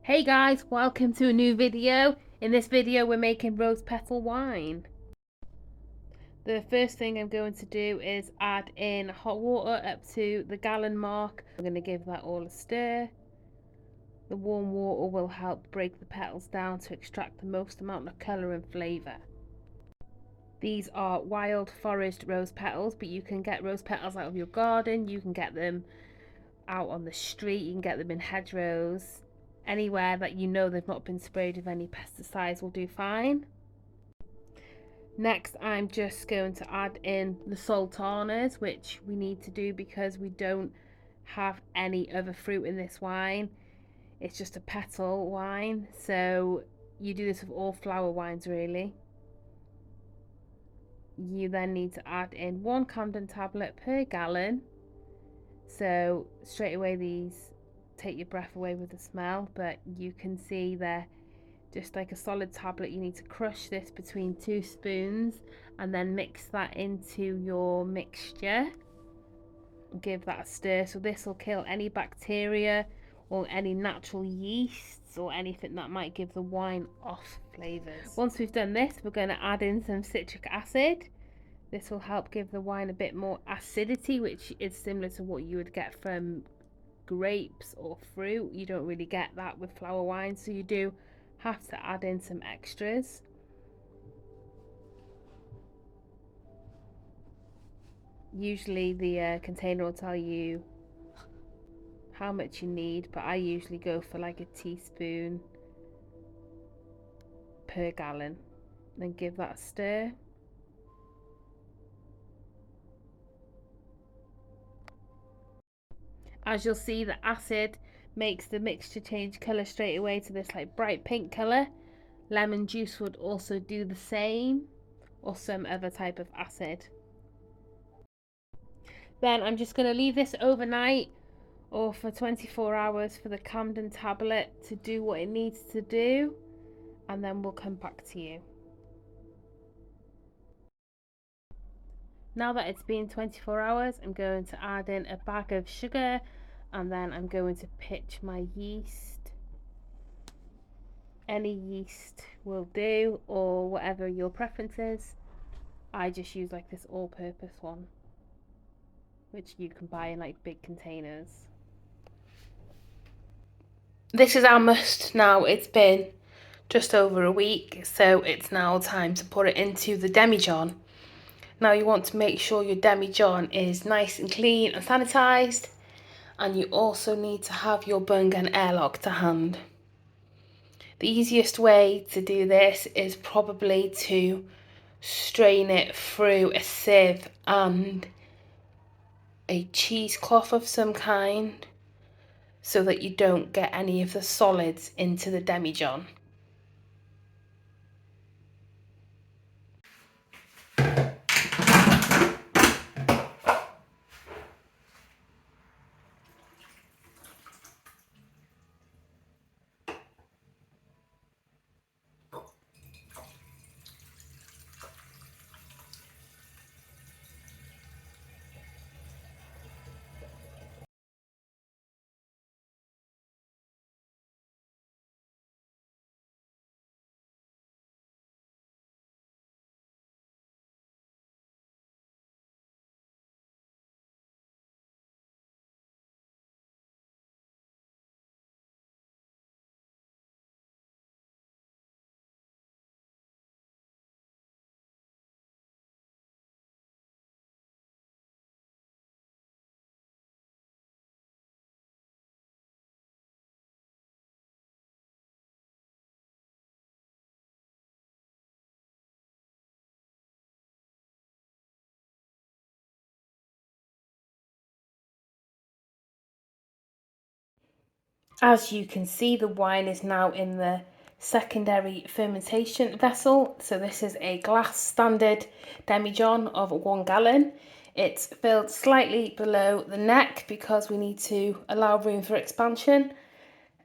Hey guys, welcome to a new video. In this video we're making rose petal wine. The first thing I'm going to do is add in hot water up to the gallon mark. I'm going to give that all a stir. The warm water will help break the petals down to extract the most amount of colour and flavour. These are wild forest rose petals, but you can get rose petals out of your garden, you can get them out on the street, you can get them in hedgerows. Anywhere that you know they've not been sprayed with any pesticides will do fine. Next, I'm just going to add in the sultanas, which we need to do because we don't have any other fruit in this wine. It's just a petal wine, so you do this with all flower wines really. You then need to add in 1 Camden tablet per gallon. So straight away these take your breath away with the smell, but you can see they're just like a solid tablet. You need to crush this between 2 spoons and then mix that into your mixture. Give that a stir. So this will kill any bacteria or any natural yeasts or anything that might give the wine off flavours. Once we've done this, we're going to add in some citric acid. This will help give the wine a bit more acidity, which is similar to what you would get from grapes or fruit. You don't really get that with flower wine, so you do have to add in some extras. Usually the container will tell you how much you need, but I usually go for like a teaspoon per gallon. Then give that a stir. As you'll see, the acid makes the mixture change colour straight away to this like bright pink colour. Lemon juice would also do the same, or some other type of acid. Then I'm just going to leave this overnight or for 24 hours for the Camden tablet to do what it needs to do, and then we'll come back to you. Now that it's been 24 hours, I'm going to add in a bag of sugar, and then I'm going to pitch my yeast. Any yeast will do, or whatever your preference is. I just use like this all-purpose one, which you can buy in like big containers. This is our must now. It's been just over a week, so it's now time to put it into the demijohn. Now you want to make sure your demijohn is nice and clean and sanitised, and you also need to have your bung and airlock to hand. The easiest way to do this is probably to strain it through a sieve and a cheesecloth of some kind, so that you don't get any of the solids into the demijohn. As you can see, the wine is now in the secondary fermentation vessel. So this is a glass standard demijohn of 1 gallon. It's filled slightly below the neck because we need to allow room for expansion.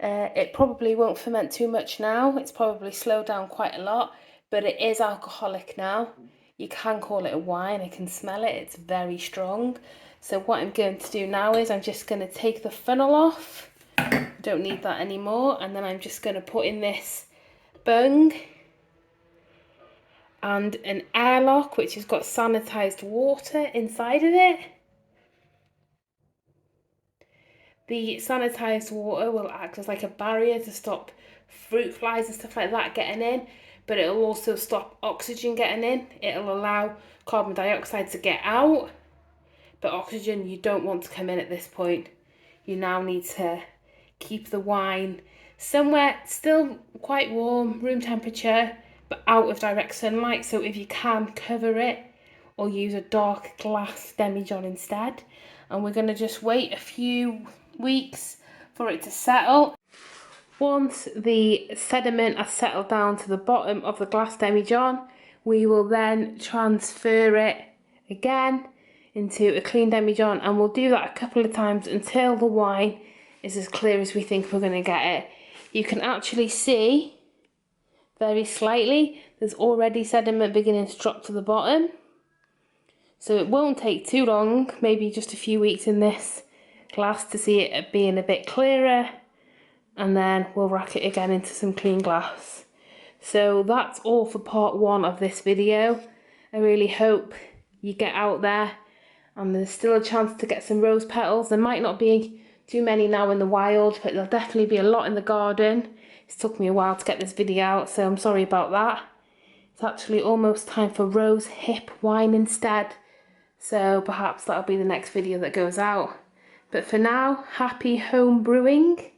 It probably won't ferment too much now. It's probably slowed down quite a lot, but it is alcoholic now. You can call it a wine. I can smell it. It's very strong. So what I'm going to do now is I'm just going to take the funnel off. I don't need that anymore. And then I'm just going to put in this bung and an airlock, which has got sanitized water inside of it. The sanitized water will act as like a barrier to stop fruit flies and stuff like that getting in, but it'll also stop oxygen getting in. It'll allow carbon dioxide to get out, but oxygen you don't want to come in at this point. You now need to keep the wine somewhere still quite warm, room temperature, but out of direct sunlight. So if you can, cover it or use a dark glass demijohn instead. And we're going to just wait a few weeks for it to settle. Once the sediment has settled down to the bottom of the glass demijohn, we will then transfer it again into a clean demijohn, and we'll do that a couple of times until the wine is as clear as we think we're going to get it. You can actually see very slightly there's already sediment beginning to drop to the bottom, so it won't take too long, maybe just a few weeks in this glass to see it being a bit clearer, and then we'll rack it again into some clean glass. So that's all for part 1 of this video. I really hope you get out there and there's still a chance to get some rose petals. There might not be too many now in the wild, but there'll definitely be a lot in the garden. It's took me a while to get this video out, so I'm sorry about that. It's actually almost time for rose hip wine instead, so perhaps that'll be the next video that goes out. But for now, happy home brewing.